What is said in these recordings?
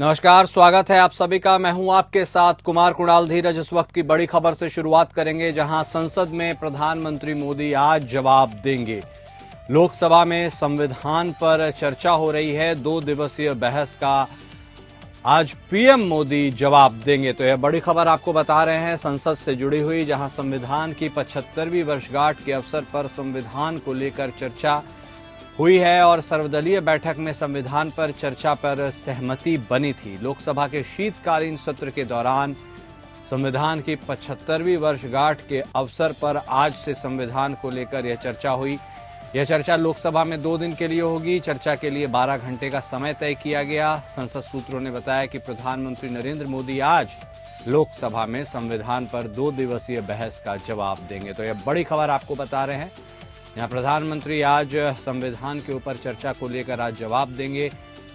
नमस्कार, स्वागत है आप सभी का। मैं हूं आपके साथ कुमार कुणाल धीरज। इस वक्त की बड़ी खबर से शुरुआत करेंगे, जहां संसद में प्रधानमंत्री मोदी आज जवाब देंगे। लोकसभा में संविधान पर चर्चा हो रही है। 2 दिवसीय बहस का आज पीएम मोदी जवाब देंगे। तो यह बड़ी खबर आपको बता रहे हैं संसद से जुड़ी हुई, जहां संविधान की 75वीं वर्षगांठ के अवसर पर संविधान को लेकर चर्चा हुई है और सर्वदलीय बैठक में संविधान पर चर्चा पर सहमति बनी थी। लोकसभा के शीतकालीन सत्र के दौरान संविधान की 75वीं वर्षगांठ के अवसर पर आज से संविधान को लेकर यह चर्चा हुई। यह चर्चा लोकसभा में 2 दिन के लिए होगी। चर्चा के लिए 12 घंटे का समय तय किया गया। संसद सूत्रों ने बताया कि प्रधानमंत्री नरेंद्र मोदी आज लोकसभा में संविधान पर 2 दिवसीय बहस का जवाब देंगे। तो यह बड़ी खबर आपको बता रहे हैं। यहाँ प्रधानमंत्री आज संविधान के ऊपर चर्चा को लेकर आज जवाब देंगे।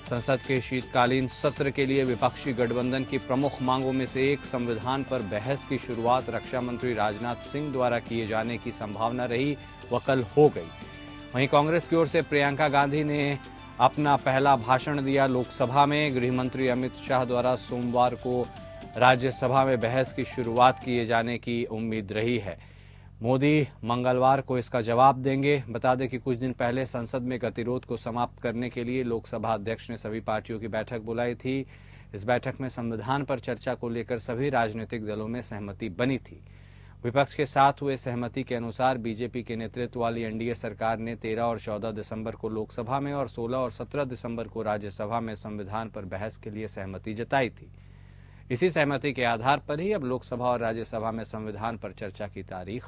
संसद के शीतकालीन सत्र के लिए विपक्षी गठबंधन की प्रमुख मांगों में से एक संविधान पर बहस की शुरुआत रक्षा मंत्री राजनाथ सिंह द्वारा किए जाने की संभावना रही, वह कल हो गई। वहीं कांग्रेस की ओर से प्रियंका गांधी ने अपना पहला भाषण दिया। लोकसभा में गृह मंत्री अमित शाह द्वारा सोमवार को राज्यसभा में बहस की शुरुआत किए जाने की उम्मीद रही है। मोदी मंगलवार को इसका जवाब देंगे। बता दें कि कुछ दिन पहले संसद में गतिरोध को समाप्त करने के लिए लोकसभा अध्यक्ष ने सभी पार्टियों की बैठक बुलाई थी। इस बैठक में संविधान पर चर्चा को लेकर सभी राजनीतिक दलों में सहमति बनी थी। विपक्ष के साथ हुए सहमति के अनुसार बीजेपी के नेतृत्व वाली एनडीए सरकार ने 13 और 14 दिसंबर को लोकसभा में और 16 और 17 दिसंबर को राज्यसभा में संविधान पर बहस के लिए सहमति जताई थी। इसी सहमति के आधार पर ही अब लोकसभा और राज्यसभा में संविधान पर चर्चा की तारीख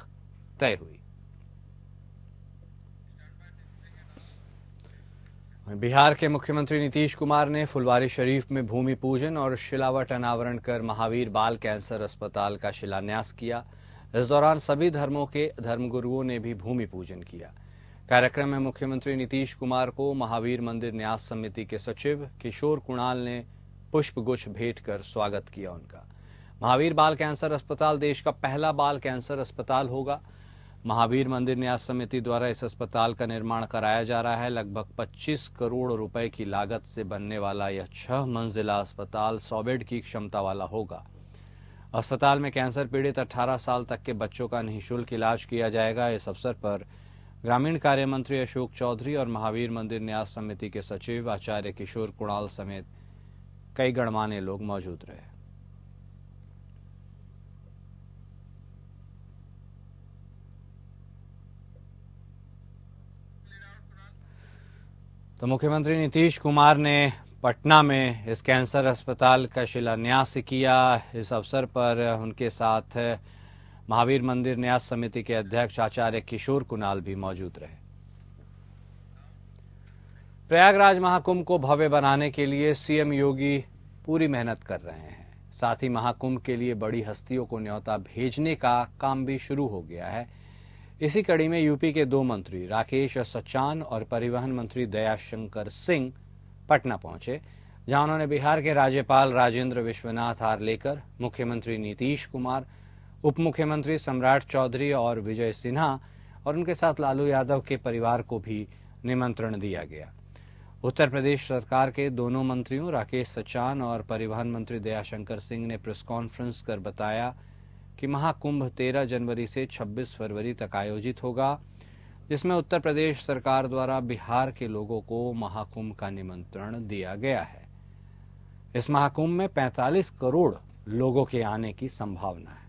तय हुई। बिहार के मुख्यमंत्री नीतीश कुमार ने फुलवारी शरीफ में भूमि पूजन और शिलावट अनावरण कर महावीर बाल कैंसर अस्पताल का शिलान्यास किया। इस दौरान सभी धर्मों के धर्मगुरुओं ने भी भूमि पूजन किया। कार्यक्रम में मुख्यमंत्री नीतीश कुमार को महावीर मंदिर न्यास समिति के सचिव किशोर कुणाल ने पुष्पगुच्छ भेंट कर स्वागत किया उनका। महावीर बाल कैंसर अस्पताल देश का पहला बाल कैंसर अस्पताल होगा। महावीर मंदिर न्यास समिति द्वारा इस अस्पताल का निर्माण कराया जा रहा है। लगभग 25 करोड़ रुपए की लागत से बनने वाला यह 6 मंजिला अस्पताल 100 बेड की क्षमता वाला होगा। अस्पताल में कैंसर पीड़ित 18 साल तक के बच्चों का निःशुल्क इलाज किया जाएगा। इस अवसर पर ग्रामीण कार्य मंत्री अशोक चौधरी और महावीर मंदिर न्यास समिति के सचिव आचार्य किशोर कुणाल समेत कई गणमान्य लोग मौजूद रहे। तो मुख्यमंत्री नीतीश कुमार ने पटना में इस कैंसर अस्पताल का शिलान्यास किया। इस अवसर पर उनके साथ महावीर मंदिर न्यास समिति के अध्यक्ष आचार्य किशोर कुणाल भी मौजूद रहे। प्रयागराज महाकुंभ को भव्य बनाने के लिए सीएम योगी पूरी मेहनत कर रहे हैं। साथ ही महाकुंभ के लिए बड़ी हस्तियों को न्योता भेजने का काम भी शुरू हो गया है। इसी कड़ी में यूपी के 2 मंत्री राकेश सचान और परिवहन मंत्री दयाशंकर सिंह पटना पहुंचे, जहां उन्होंने बिहार के राज्यपाल राजेंद्र विश्वनाथ आर्लेकर, मुख्यमंत्री नीतीश कुमार, उप मुख्यमंत्री सम्राट चौधरी और विजय सिन्हा और उनके साथ लालू यादव के परिवार को भी निमंत्रण दिया गया। उत्तर प्रदेश सरकार के दोनों मंत्रियों राकेश सचान और परिवहन मंत्री दयाशंकर सिंह ने प्रेस कॉन्फ्रेंस कर बताया कि महाकुंभ 13 जनवरी से 26 फरवरी तक आयोजित होगा, जिसमें उत्तर प्रदेश सरकार द्वारा बिहार के लोगों को महाकुंभ का निमंत्रण दिया गया है। इस महाकुंभ में 45 करोड़ लोगों के आने की संभावना है।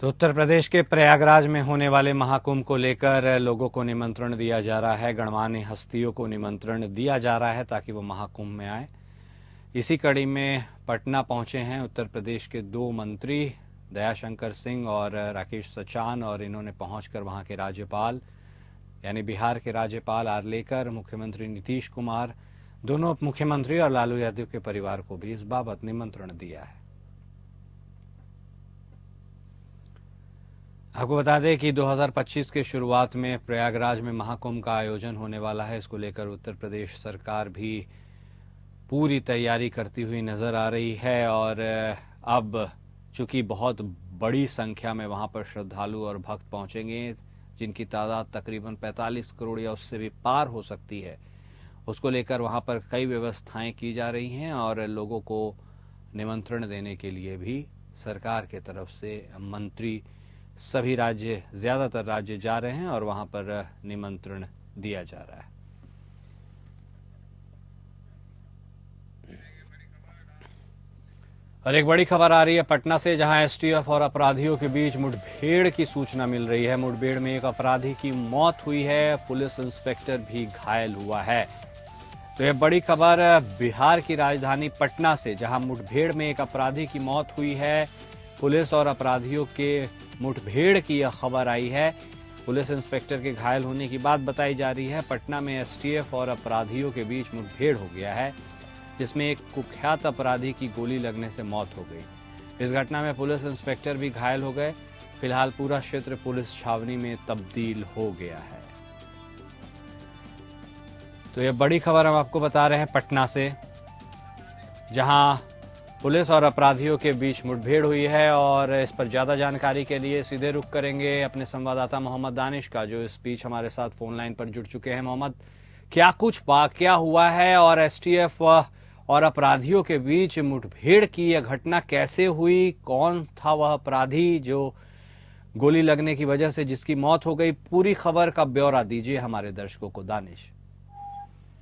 तो उत्तर प्रदेश के प्रयागराज में होने वाले महाकुंभ को लेकर लोगों को निमंत्रण दिया जा रहा है। गणमान्य हस्तियों को निमंत्रण दिया जा रहा है ताकि वो महाकुंभ में आए। इसी कड़ी में पटना पहुंचे हैं उत्तर प्रदेश के 2 मंत्री दयाशंकर सिंह और राकेश सचान, और इन्होंने पहुंचकर वहां के राज्यपाल यानी बिहार के राज्यपाल आर्लेकर, मुख्यमंत्री नीतीश कुमार, दोनों उप मुख्यमंत्री और लालू यादव के परिवार को भी इस बाबत निमंत्रण दिया है। आपको बता दें कि 2025 के शुरुआत में प्रयागराज में महाकुंभ का आयोजन होने वाला है। इसको लेकर उत्तर प्रदेश सरकार भी पूरी तैयारी करती हुई नजर आ रही है और अब चूंकि बहुत बड़ी संख्या में वहां पर श्रद्धालु और भक्त पहुंचेंगे, जिनकी तादाद तकरीबन 45 करोड़ या उससे भी पार हो सकती है, उसको लेकर वहां पर कई व्यवस्थाएं की जा रही हैं और लोगों को निमंत्रण देने के लिए भी सरकार के तरफ से मंत्री सभी राज्य, ज़्यादातर राज्य जा रहे हैं और वहां पर निमंत्रण दिया जा रहा है। और एक बड़ी खबर आ रही है पटना से, जहां एसटीएफ और अपराधियों के बीच मुठभेड़ की सूचना मिल रही है। मुठभेड़ में एक अपराधी की मौत हुई है, पुलिस इंस्पेक्टर भी घायल हुआ है। तो यह बड़ी खबर बिहार की राजधानी पटना से, जहां मुठभेड़ में एक अपराधी की मौत हुई है, पुलिस और अपराधियों के मुठभेड़ की यह खबर आई है। पुलिस इंस्पेक्टर के घायल होने की बात बताई जा रही है। पटना में एसटीएफ और अपराधियों के बीच मुठभेड़ हो गया है, जिसमें एक कुख्यात अपराधी की गोली लगने से मौत हो गई। इस घटना में पुलिस इंस्पेक्टर भी घायल हो गए। फिलहाल पूरा क्षेत्र पुलिस छावनी में तब्दील हो गया है। तो यह बड़ी खबर हम आपको बता रहे हैं पटना से, जहां पुलिस और अपराधियों के बीच मुठभेड़ हुई है। और इस पर ज्यादा जानकारी के लिए सीधे रुख करेंगे अपने संवाददाता मोहम्मद दानिश का, जो इस बीच हमारे साथ फोन लाइन पर जुड़ चुके हैं। मोहम्मद, क्या हुआ है और एसटीएफ और अपराधियों के बीच मुठभेड़ की यह घटना कैसे हुई? कौन था वह अपराधी जो गोली लगने की वजह से जिसकी मौत हो गई? पूरी खबर का ब्यौरा दीजिए हमारे दर्शकों को दानिश।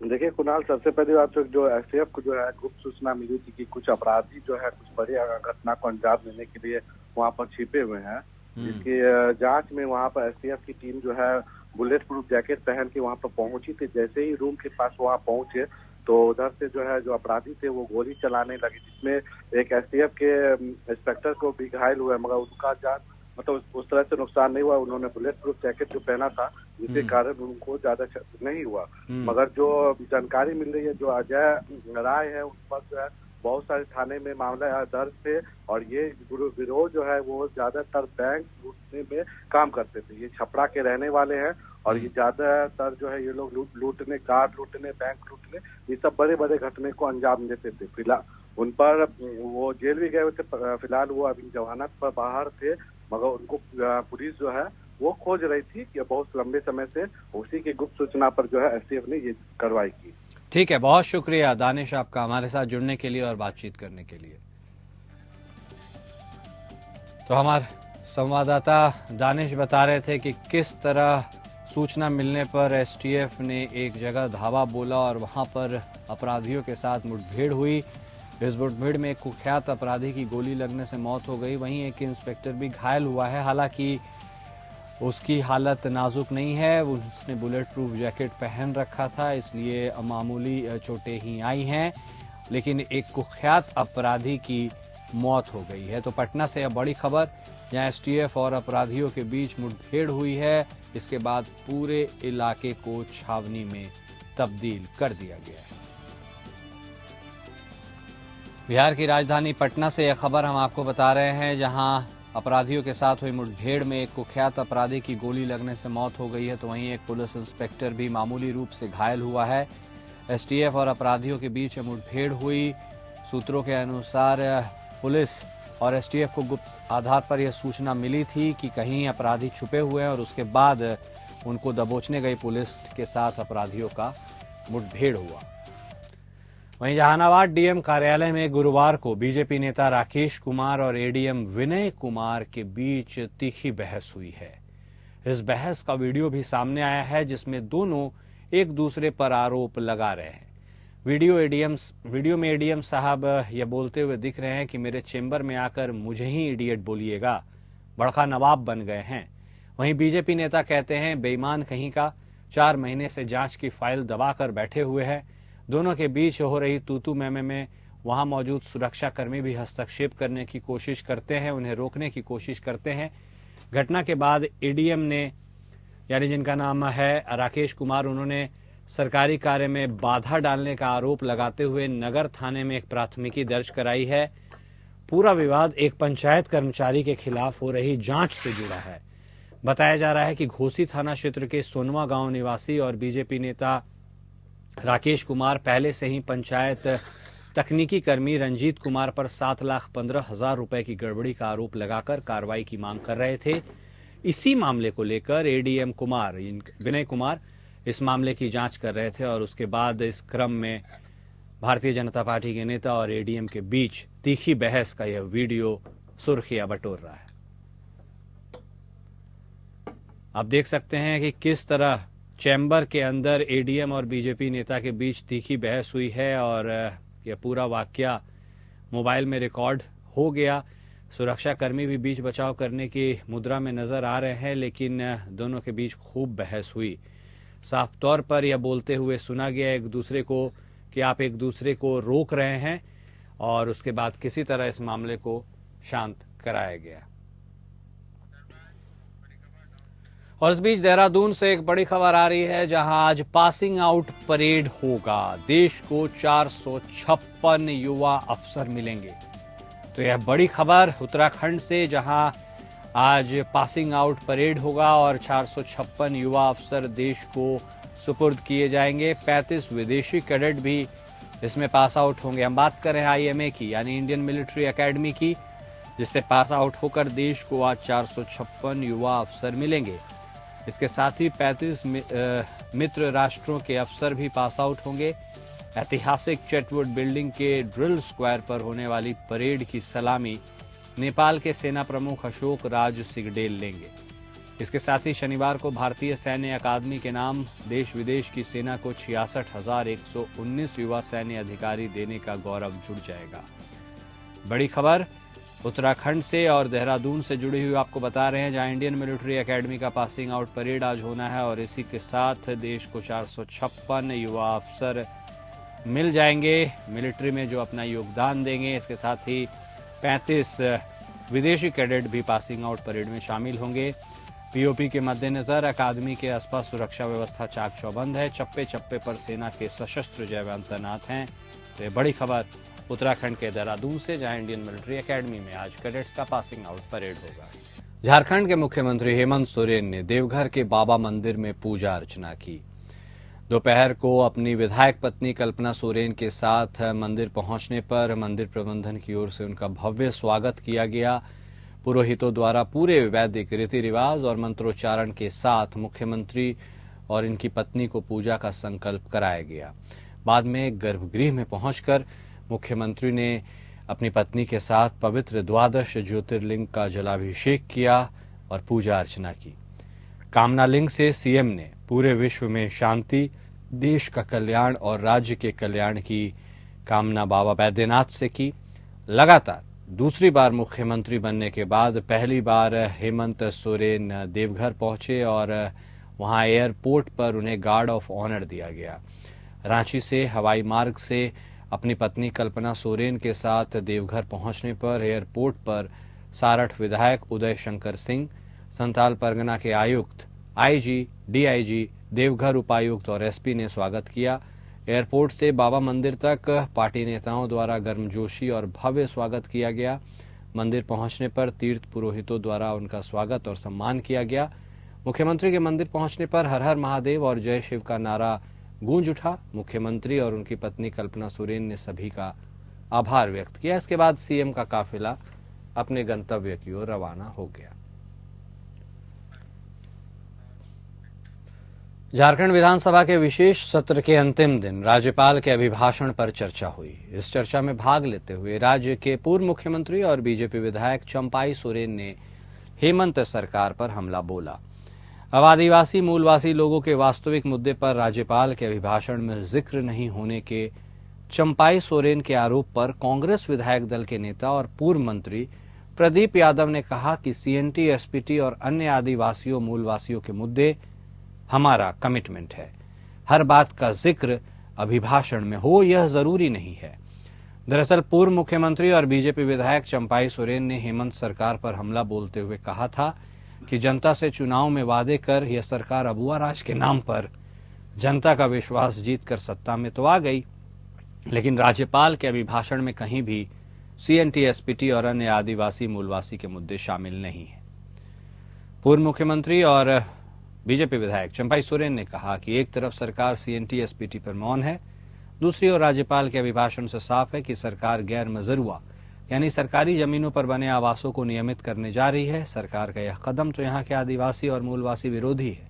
देखिए कुणाल, सबसे पहली बात तो जो एसटीएफ को जो है गुप्त सूचना मिली थी कि कुछ अपराधी जो है कुछ बड़ी घटना को अंजाम देने के लिए वहां पर छिपे हुए हैं, जिसकी जांच में वहां पर एसटीएफ की टीम जो है बुलेट प्रूफ जैकेट पहन के वहां पर पहुंची थी। जैसे ही रूम के पास वहां पहुंचे तो उधर से जो है जो अपराधी थे वो गोली चलाने लगे, जिसमें एक एसटीएफ के इंस्पेक्टर को भी घायल हुआ, मगर उनका जान मतलब उस तरह से नुकसान नहीं हुआ। उन्होंने बुलेट प्रूफ जैकेट जो पहना था जिसके कारण उनको ज्यादा नहीं हुआ। मगर जो जानकारी मिल रही है, जो अजय राय है उन पर जो है बहुत सारे थाने में मामला दर्ज थे और ये गिरोह जो है वो ज्यादातर बैंक लूटने में काम करते थे। ये छपरा के रहने वाले हैं और ये ज्यादातर जो है ये लोग लूटने, कार लूटने, बैंक लूटने, ये सब बड़े बड़े घटने को अंजाम देते थे। फिलहाल उन पर वो जेल भी गए थे, फिलहाल वो अभी जमानत पर बाहर थे, मगर उनको पुलिस जो है वो खोज रही थी कि बहुत लंबे समय से। उसी की गुप्त सूचना पर जो है एसटीएफ ने ये कार्रवाई की। ठीक है, बहुत शुक्रिया दानिश आपका हमारे साथ जुड़ने के लिए और बातचीत करने के लिए। तो हमारे संवाददाता दानिश बता रहे थे कि किस तरह सूचना मिलने पर एसटीएफ ने एक जगह धावा बोला और वहां पर अपराधियों के साथ मुठभेड़ हुई। इस मुठभेड़ में एक कुख्यात अपराधी की गोली लगने से मौत हो गई, वहीं एक इंस्पेक्टर भी घायल हुआ है। हालांकि उसकी हालत नाजुक नहीं है, उसने बुलेट प्रूफ जैकेट पहन रखा था, इसलिए मामूली चोटें ही आई हैं, लेकिन एक कुख्यात अपराधी की मौत हो गई है। तो पटना से यह बड़ी खबर, जहां एसटीएफ और अपराधियों के बीच मुठभेड़ हुई है, इसके बाद पूरे इलाके को छावनी में तब्दील कर दिया गया है। बिहार की राजधानी पटना से यह खबर हम आपको बता रहे हैं, जहां अपराधियों के साथ हुई मुठभेड़ में एक कुख्यात अपराधी की गोली लगने से मौत हो गई है, तो वहीं एक पुलिस इंस्पेक्टर भी मामूली रूप से घायल हुआ है। एसटीएफ और अपराधियों के बीच मुठभेड़ हुई। सूत्रों के अनुसार पुलिस और एसटीएफ को गुप्त आधार पर यह सूचना मिली थी कि कहीं अपराधी छुपे हुए हैं और उसके बाद उनको दबोचने गई पुलिस के साथ अपराधियों का मुठभेड़ हुआ। वहीं जहानाबाद डीएम कार्यालय में गुरुवार को बीजेपी नेता राकेश कुमार और एडीएम विनय कुमार के बीच तीखी बहस हुई है। इस बहस का वीडियो भी सामने आया है, जिसमें दोनों एक दूसरे पर आरोप लगा रहे हैं। वीडियो में एडीएम साहब यह बोलते हुए दिख रहे हैं कि मेरे चेंबर में आकर मुझे ही इडियट बोलिएगा, बड़का नवाब बन गए हैं। वहीं बीजेपी नेता कहते हैं बेईमान कहीं का, 4 महीने से जांच की फाइल दबाकर बैठे हुए हैं। दोनों के बीच हो रही तूतू मैमे में वहां मौजूद सुरक्षाकर्मी भी हस्तक्षेप करने की कोशिश करते हैं, उन्हें रोकने की कोशिश करते हैं। घटना के बाद एडीएम ने, यानी जिनका नाम है राकेश कुमार, उन्होंने सरकारी कार्य में बाधा डालने का आरोप लगाते हुए नगर थाने में एक प्राथमिकी दर्ज कराई है। पूरा विवाद एक पंचायत कर्मचारी के खिलाफ हो रही जांच से जुड़ा है। बताया जा रहा है कि घोसी थाना क्षेत्र के सोनवा गांव निवासी और बीजेपी नेता राकेश कुमार पहले से ही पंचायत तकनीकी कर्मी रंजीत कुमार पर 7,15,000 रुपए की गड़बड़ी का आरोप लगाकर कार्रवाई की मांग कर रहे थे। इसी मामले को लेकर एडीएम कुमार विनय कुमार इस मामले की जांच कर रहे थे और उसके बाद इस क्रम में भारतीय जनता पार्टी के नेता और एडीएम के बीच तीखी बहस का यह वीडियो सुर्खियां बटोर रहा है। आप देख सकते हैं कि किस तरह चैम्बर के अंदर एडीएम और बीजेपी नेता के बीच तीखी बहस हुई है और यह पूरा वाकया मोबाइल में रिकॉर्ड हो गया। सुरक्षाकर्मी भी बीच बचाव करने की मुद्रा में नजर आ रहे हैं, लेकिन दोनों के बीच खूब बहस हुई। साफ तौर पर यह बोलते हुए सुना गया एक दूसरे को कि आप एक दूसरे को रोक रहे हैं और उसके बाद किसी तरह इस मामले को शांत कराया गया। और इस बीच देहरादून से एक बड़ी खबर आ रही है, जहां आज पासिंग आउट परेड होगा। देश को 456 युवा अफसर मिलेंगे। तो यह बड़ी खबर उत्तराखंड से, जहां आज पासिंग आउट परेड होगा और 456 युवा अफसर देश को सुपुर्द किए जाएंगे। 35 विदेशी कैडेट भी इसमें पास आउट होंगे। हम बात कर रहे हैं आईएमए की, यानी इंडियन मिलिट्री एकेडमी की, जिससे पास आउट होकर देश को आज 456 युवा अफसर मिलेंगे। इसके साथ ही 35 मित्र राष्ट्रों के अफसर भी पास आउट होंगे। ऐतिहासिक चेटवुड बिल्डिंग के ड्रिल स्क्वायर पर होने वाली परेड की सलामी नेपाल के सेना प्रमुख अशोक राज सिगडेल लेंगे। इसके साथ ही शनिवार को भारतीय सैन्य अकादमी के नाम देश विदेश की सेना को 66,119 युवा सैन्य अधिकारी देने का गौरव जुड़ जाएगा। बड़ी खबर उत्तराखंड से और देहरादून से जुड़ी हुई आपको बता रहे हैं, जहां इंडियन मिलिट्री एकेडमी का पासिंग आउट परेड आज होना है और इसी के साथ देश को 456 युवा अफसर मिल जाएंगे मिलिट्री में जो अपना योगदान देंगे। इसके साथ ही 35 विदेशी कैडेट भी पासिंग आउट परेड में शामिल होंगे। पीओपी के मद्देनजर अकादमी के आसपास सुरक्षा व्यवस्था चाक चौबंद है। चप्पे चप्पे पर सेना के सशस्त्र जवान तैनात हैं। तो ये बड़ी खबर उत्तराखंड के देहरादून से, जहां इंडियन मिलिट्री एकेडमी में आज कैडेट्स का पासिंग आउट परेड होगा। झारखंड के मुख्यमंत्री हेमंत सोरेन ने देवघर के बाबा मंदिर में पूजा अर्चना की। दोपहर को अपनी विधायक पत्नी कल्पना सोरेन के साथ मंदिर पहुंचने पर मंदिर प्रबंधन की ओर से उनका भव्य स्वागत किया गया। पुरोहितों द्वारा पूरे वैदिक रीति रिवाज और मंत्रोच्चारण के साथ मुख्यमंत्री और इनकी पत्नी को पूजा का संकल्प कराया गया। बाद में गर्भगृह में पहुंचकर मुख्यमंत्री ने अपनी पत्नी के साथ पवित्र द्वादश ज्योतिर्लिंग का जलाभिषेक किया और पूजा अर्चना की। कामना लिंग से सीएम ने पूरे विश्व में शांति, देश का कल्याण और राज्य के कल्याण की कामना बाबा बैद्यनाथ से की। लगातार दूसरी बार मुख्यमंत्री बनने के बाद पहली बार हेमंत सोरेन देवघर पहुंचे और वहां एयरपोर्ट पर उन्हें गार्ड ऑफ ऑनर दिया गया। रांची से हवाई मार्ग से अपनी पत्नी कल्पना सोरेन के साथ देवघर पहुंचने पर एयरपोर्ट पर सारठ विधायक उदय शंकर सिंह, संथाल परगना के आयुक्त, आईजी, डीआईजी, देवघर उपायुक्त और एसपी ने स्वागत किया। एयरपोर्ट से बाबा मंदिर तक पार्टी नेताओं द्वारा गर्मजोशी और भव्य स्वागत किया गया। मंदिर पहुंचने पर तीर्थ पुरोहितों द्वारा उनका स्वागत और सम्मान किया गया। मुख्यमंत्री के मंदिर पहुंचने पर हर हर महादेव और जय शिव का नारा गूंज उठा। मुख्यमंत्री और उनकी पत्नी कल्पना सोरेन ने सभी का आभार व्यक्त किया। इसके बाद सीएम का काफिला अपने गंतव्य की ओर रवाना हो गया। झारखंड विधानसभा के विशेष सत्र के अंतिम दिन राज्यपाल के अभिभाषण पर चर्चा हुई। इस चर्चा में भाग लेते हुए राज्य के पूर्व मुख्यमंत्री और बीजेपी विधायक चंपाई सोरेन ने हेमंत सरकार पर हमला बोला। अब आदिवासी मूलवासी लोगों के वास्तविक मुद्दे पर राज्यपाल के अभिभाषण में जिक्र नहीं होने के चंपाई सोरेन के आरोप पर कांग्रेस विधायक दल के नेता और पूर्व मंत्री प्रदीप यादव ने कहा कि सीएनटी, एसपीटी और अन्य आदिवासियों मूलवासियों के मुद्दे हमारा कमिटमेंट है। हर बात का जिक्र अभिभाषण में हो यह जरूरी नहीं है। दरअसल पूर्व मुख्यमंत्री और बीजेपी विधायक चंपाई सोरेन ने हेमंत सरकार पर हमला बोलते हुए कहा था कि जनता से चुनाव में वादे कर यह सरकार अबुआ राज के नाम पर जनता का विश्वास जीतकर सत्ता में तो आ गई, लेकिन राज्यपाल के अभिभाषण में कहीं भी सीएनटी, एसपीटी और अन्य आदिवासी मूलवासी के मुद्दे शामिल नहीं है। पूर्व मुख्यमंत्री और बीजेपी विधायक चंपाई सोरेन ने कहा कि एक तरफ सरकार सीएनटी, एसपीटी पर मौन है, दूसरी ओर राज्यपाल के अभिभाषण से साफ है कि सरकार गैर मजरूआ यानी सरकारी जमीनों पर बने आवासों को नियमित करने जा रही है। सरकार का यह कदम तो यहाँ के आदिवासी और मूलवासी विरोधी है।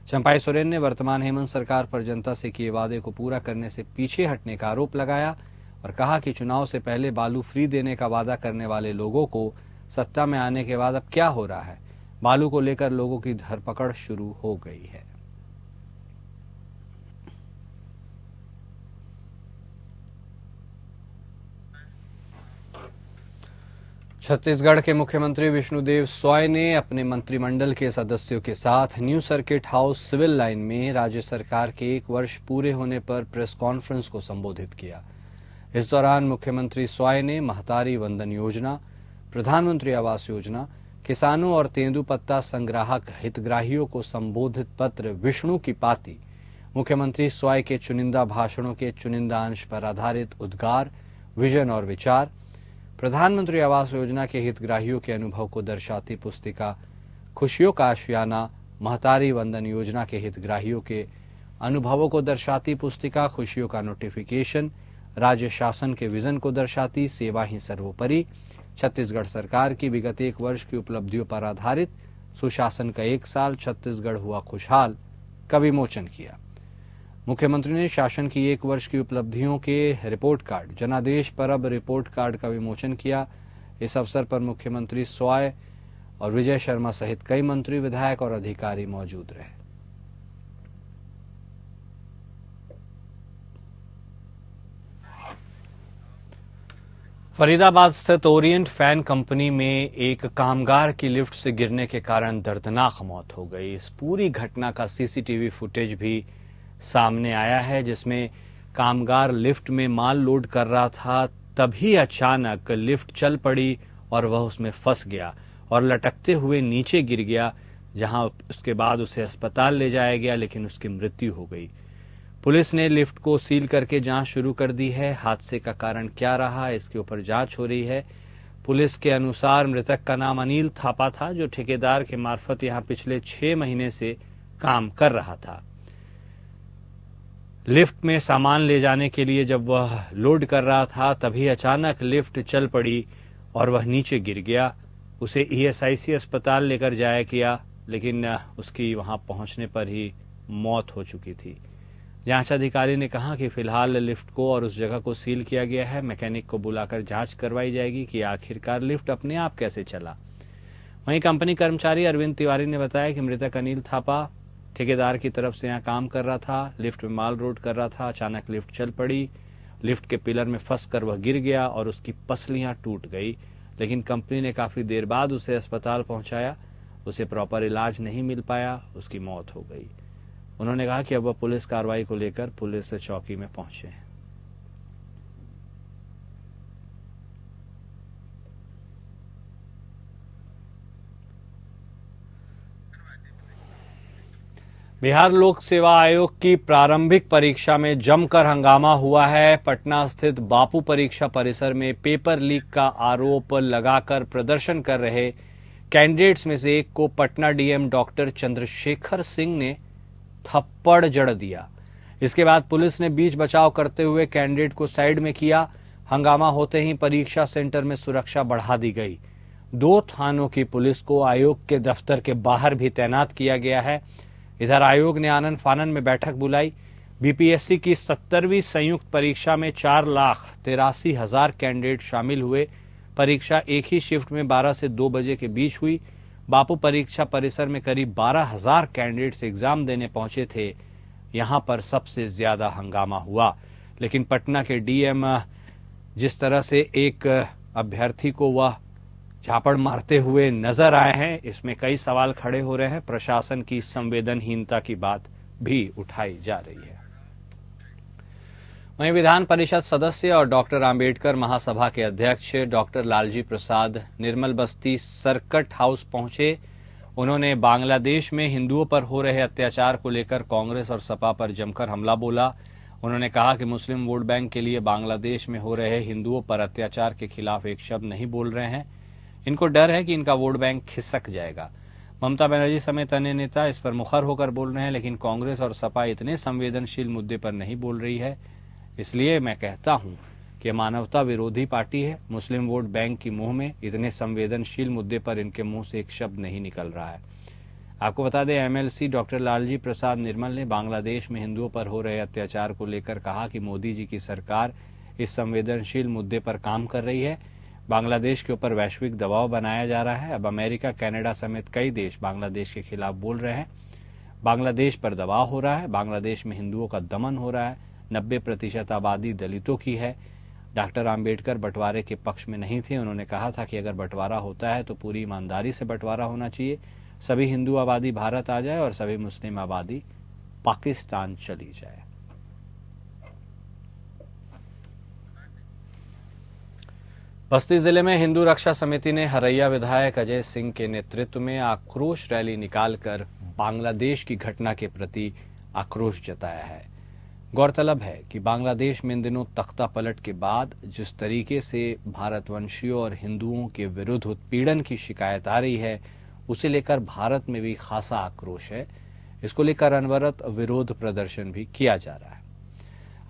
चंपाई सोरेन ने वर्तमान हेमंत सरकार पर जनता से किए वादे को पूरा करने से पीछे हटने का आरोप लगाया और कहा कि चुनाव से पहले बालू फ्री देने का वादा करने वाले लोगों को सत्ता में आने के बाद अब क्या हो रहा है। बालू को लेकर लोगों की धरपकड़ शुरू हो गई है। छत्तीसगढ़ के मुख्यमंत्री विष्णुदेव साय ने अपने मंत्रिमंडल के सदस्यों के साथ new circuit house civil line में राज्य सरकार के 1 वर्ष पूरे होने पर प्रेस कॉन्फ्रेंस को संबोधित किया। इस दौरान मुख्यमंत्री साय ने महतारी वंदन योजना, प्रधानमंत्री आवास योजना, किसानों और तेंदुपत्ता संग्राहक हितग्राहियों को संबोधित पत्र विष्णु की पाती, मुख्यमंत्री साय के चुनिंदा भाषणों के चुनिंदा अंश पर आधारित उद्गार, विजन और विचार, प्रधानमंत्री आवास योजना के हितग्राहियों के अनुभव को दर्शाती पुस्तिका खुशियों का आशियाना, महतारी वंदन योजना के हितग्राहियों के अनुभवों को दर्शाती पुस्तिका खुशियों का नोटिफिकेशन, राज्य शासन के विजन को दर्शाती सेवा ही सर्वोपरि, छत्तीसगढ़ सरकार की विगत 1 वर्ष की उपलब्धियों पर आधारित सुशासन का 1 साल छत्तीसगढ़ हुआ खुशहाल का विमोचन किया। मुख्यमंत्री ने शासन की 1 वर्ष की उपलब्धियों के रिपोर्ट कार्ड, जनादेश परब रिपोर्ट कार्ड का विमोचन किया। इस अवसर पर मुख्यमंत्री साय और विजय शर्मा सहित कई मंत्री, विधायक और अधिकारी मौजूद रहे। फरीदाबाद स्थित ओरिएंट फैन कंपनी में एक कामगार की लिफ्ट से गिरने के कारण दर्दनाक मौत हो गई। इस पूरी घटना का सीसीटीवी फुटेज भी सामने आया है, जिसमें कामगार लिफ्ट में माल लोड कर रहा था, तभी अचानक लिफ्ट चल पड़ी और वह उसमें फंस गया और लटकते हुए नीचे गिर गया, जहां उसके बाद उसे अस्पताल ले जाया गया, लेकिन उसकी मृत्यु हो गई। पुलिस ने लिफ्ट को सील करके जांच शुरू कर दी है। हादसे का कारण क्या रहा, इसके ऊपर जांच हो रही है। पुलिस के अनुसार मृतक का नाम अनिल थापा था, जो ठेकेदार के मार्फत यहां पिछले 6 महीने से काम कर रहा था। लिफ्ट में सामान ले जाने के लिए जब वह लोड कर रहा था, तभी अचानक लिफ्ट चल पड़ी और वह नीचे गिर गया। उसे ईएसआईसी अस्पताल लेकर जाया गया, लेकिन उसकी वहां पहुंचने पर ही मौत हो चुकी थी। जांच अधिकारी ने कहा कि फिलहाल लिफ्ट को और उस जगह को सील किया गया है। मैकेनिक को बुलाकर जांच करवाई जाएगी कि आखिरकार लिफ्ट अपने आप कैसे चला। वहीं कंपनी कर्मचारी अरविंद तिवारी ने बताया कि मृतक अनिल थापा ठेकेदार की तरफ से यहाँ काम कर रहा था, लिफ्ट में माल लोड कर रहा था। अचानक लिफ्ट चल पड़ी, लिफ्ट के पिलर में फंसकर वह गिर गया और उसकी पसलियां टूट गई, लेकिन कंपनी ने काफी देर बाद उसे अस्पताल पहुंचाया। उसे प्रॉपर इलाज नहीं मिल पाया, उसकी मौत हो गई। उन्होंने कहा कि अब वह पुलिस कार्रवाई को लेकर पुलिस चौकी में पहुंचे हैं। बिहार लोक सेवा आयोग की प्रारंभिक परीक्षा में जमकर हंगामा हुआ है। पटना स्थित बापू परीक्षा परिसर में पेपर लीक का आरोप लगाकर प्रदर्शन कर रहे कैंडिडेट्स में से एक को पटना डीएम डॉक्टर चंद्रशेखर सिंह ने थप्पड़ जड़ दिया। इसके बाद पुलिस ने बीच बचाव करते हुए कैंडिडेट को साइड में किया। हंगामा होते ही परीक्षा सेंटर में सुरक्षा बढ़ा दी गई। 2 थानों की पुलिस को आयोग के दफ्तर के बाहर भी तैनात किया गया है। इधर आयोग ने आनन फानन में बैठक बुलाई। बीपीएससी की 70वीं संयुक्त परीक्षा में 4,83,000 कैंडिडेट शामिल हुए। परीक्षा एक ही शिफ्ट में 12 से 2 बजे के बीच हुई। बापू परीक्षा परिसर में करीब 12,000 कैंडिडेट्स एग्जाम देने पहुंचे थे। यहां पर सबसे ज्यादा हंगामा हुआ, लेकिन पटना के डीएम जिस तरह से एक अभ्यर्थी को वह झापड़ मारते हुए नजर आए हैं, इसमें कई सवाल खड़े हो रहे हैं। प्रशासन की संवेदनहीनता की बात भी उठाई जा रही है। वहीं विधान परिषद सदस्य और डॉक्टर आंबेडकर महासभा के अध्यक्ष डॉक्टर लालजी प्रसाद निर्मल बस्ती सर्किट हाउस पहुंचे। उन्होंने बांग्लादेश में हिंदुओं पर हो रहे अत्याचार को लेकर कांग्रेस और सपा पर जमकर हमला बोला। उन्होंने कहा कि मुस्लिम वोट बैंक के लिए बांग्लादेश में हो रहे हिंदुओं पर अत्याचार के खिलाफ एक शब्द नहीं बोल रहे हैं। इनको डर है कि इनका वोट बैंक खिसक जाएगा। ममता बनर्जी समेत अन्य नेता इस पर मुखर होकर बोल रहे हैं, लेकिन कांग्रेस और सपा इतने संवेदनशील मुद्दे पर नहीं बोल रही है। इसलिए मैं कहता हूं कि यह मानवता विरोधी पार्टी है। मुस्लिम वोट बैंक की मुंह में इतने संवेदनशील मुद्दे पर इनके मुंह से एक शब्द नहीं निकल रहा है। आपको बता दें, एमएलसी डॉक्टर लालजी प्रसाद निर्मल ने बांग्लादेश में हिंदुओं पर हो रहे अत्याचार को लेकर कहा कि मोदी जी की सरकार इस संवेदनशील मुद्दे पर काम कर रही है। बांग्लादेश के ऊपर वैश्विक दबाव बनाया जा रहा है। अब अमेरिका, कनाडा समेत कई देश बांग्लादेश के खिलाफ बोल रहे हैं। बांग्लादेश पर दबाव हो रहा है। बांग्लादेश में हिंदुओं का दमन हो रहा है। 90% आबादी दलितों की है। डॉक्टर आम्बेडकर बंटवारे के पक्ष में नहीं थे। उन्होंने कहा था कि अगर बंटवारा होता है तो पूरी ईमानदारी से बंटवारा होना चाहिए। सभी हिंदू आबादी भारत आ जाए और सभी मुस्लिम आबादी पाकिस्तान चली जाए। बस्ती जिले में हिंदू रक्षा समिति ने हरैया विधायक अजय सिंह के नेतृत्व में आक्रोश रैली निकालकर बांग्लादेश की घटना के प्रति आक्रोश जताया है। गौरतलब है कि बांग्लादेश में इन दिनों तख्ता पलट के बाद जिस तरीके से भारतवंशियों और हिंदुओं के विरुद्ध उत्पीड़न की शिकायत आ रही है, उसे लेकर भारत में भी खासा आक्रोश है। इसको लेकर अनवरत विरोध प्रदर्शन भी किया जा रहा है।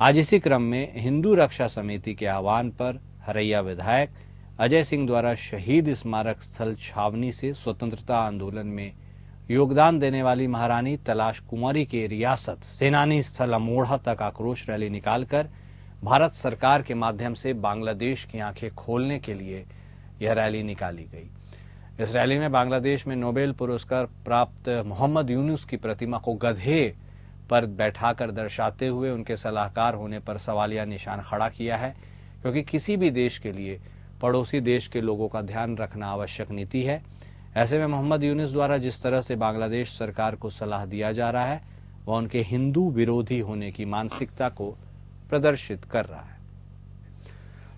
आज इसी क्रम में हिंदू रक्षा समिति के आह्वान पर हरैया विधायक अजय सिंह द्वारा शहीद स्मारक स्थल छावनी से स्वतंत्रता आंदोलन में योगदान देने वाली महारानी तलाश कुमारी के रियासत सेनानी स्थल अमोढ़ा तक आक्रोश रैली निकालकर भारत सरकार के माध्यम से बांग्लादेश की आंखें खोलने के लिए यह रैली निकाली गई। इस रैली में बांग्लादेश में नोबेल पुरस्कार प्राप्त मोहम्मद यूनुस की प्रतिमा को गधे पर बैठाकर दर्शाते हुए उनके सलाहकार होने पर सवालिया निशान खड़ा किया है, क्योंकि किसी भी देश के लिए पड़ोसी देश के लोगों का ध्यान रखना आवश्यक नीति है। ऐसे में मोहम्मद यूनुस द्वारा जिस तरह से बांग्लादेश सरकार को सलाह दिया जा रहा है, वह उनके हिंदू विरोधी होने की मानसिकता को प्रदर्शित कर रहा है।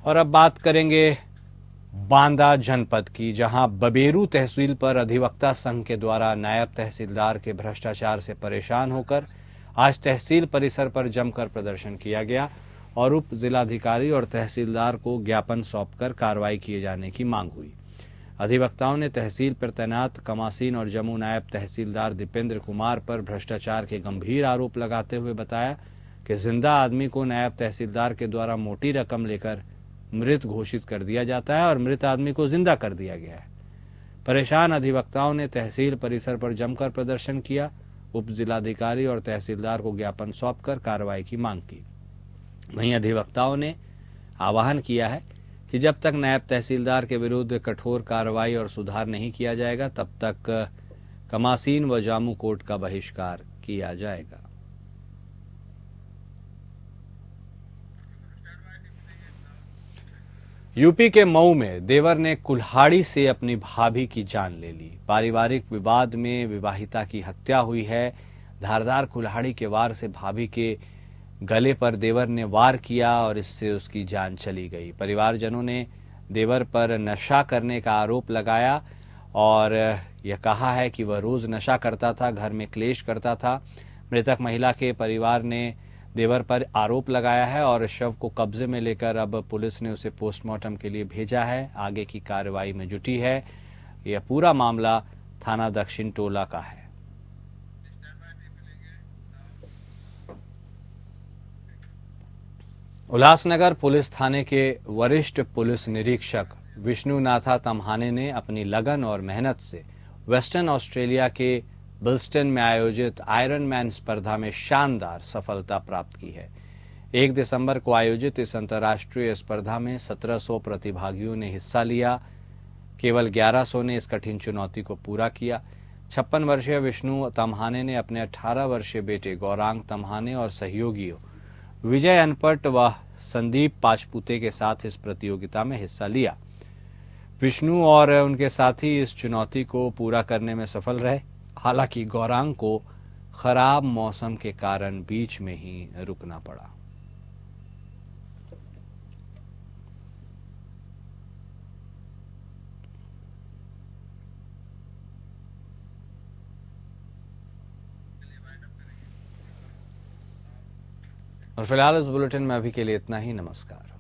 और अब बात करेंगे बांदा जनपद की, जहां बबेरू तहसील पर अधिवक्ता संघ के द्वारा नायब तहसीलदार के भ्रष्टाचार से परेशान होकर आज तहसील परिसर पर जमकर प्रदर्शन किया गया और उप जिलाधिकारी और तहसीलदार को ज्ञापन सौंपकर कार्रवाई किए जाने की मांग हुई। अधिवक्ताओं ने तहसील पर तैनात कमासीन और जम्मू नायब तहसीलदार दीपेंद्र कुमार पर भ्रष्टाचार के गंभीर आरोप लगाते हुए बताया कि जिंदा आदमी को नायब तहसीलदार के द्वारा मोटी रकम लेकर मृत घोषित कर दिया जाता है और मृत आदमी को जिंदा कर दिया गया है। परेशान अधिवक्ताओं ने तहसील परिसर पर जमकर प्रदर्शन किया। उप जिलाधिकारी और तहसीलदार को ज्ञापन सौंपकर कार्रवाई की मांग की। वहीं अधिवक्ताओं ने आह्वान किया है कि जब तक नायब तहसीलदार के विरुद्ध कठोर कार्रवाई और सुधार नहीं किया जाएगा, तब तक कमासीन व जामू कोर्ट का बहिष्कार किया जाएगा। यूपी के मऊ में देवर ने कुल्हाड़ी से अपनी भाभी की जान ले ली। पारिवारिक विवाद में विवाहिता की हत्या हुई है। धारदार कुल्हाड़ी के वार से भाभी के गले पर देवर ने वार किया और इससे उसकी जान चली गई। परिवारजनों ने देवर पर नशा करने का आरोप लगाया और यह कहा है कि वह रोज नशा करता था, घर में क्लेश करता था। मृतक महिला के परिवार ने देवर पर आरोप लगाया है और शव को कब्जे में लेकर अब पुलिस ने उसे पोस्टमार्टम के लिए भेजा है। आगे की कार्रवाई में जुटी है। यह पूरा मामला थाना दक्षिण टोला का है। उल्लासनगर पुलिस थाने के वरिष्ठ पुलिस निरीक्षक विष्णुनाथा तम्हाने ने अपनी लगन और मेहनत से वेस्टर्न ऑस्ट्रेलिया के बिल्स्टन में आयोजित आयरन मैन स्पर्धा में शानदार सफलता प्राप्त की है। 1 दिसंबर को आयोजित इस अंतर्राष्ट्रीय स्पर्धा में 1700 प्रतिभागियों ने हिस्सा लिया। केवल 1100 ने इस कठिन चुनौती को पूरा किया। 56 वर्षीय विष्णु तम्हाने ने अपने 18 वर्षीय बेटे गौरांग तम्हाने और सहयोगियों विजय अनपट व संदीप पाचपुते के साथ इस प्रतियोगिता में हिस्सा लिया। विष्णु और उनके साथी इस चुनौती को पूरा करने में सफल रहे। हालांकि गौरांग को खराब मौसम के कारण बीच में ही रुकना पड़ा। और फिलहाल इस बुलेटिन में अभी के लिए इतना ही। नमस्कार।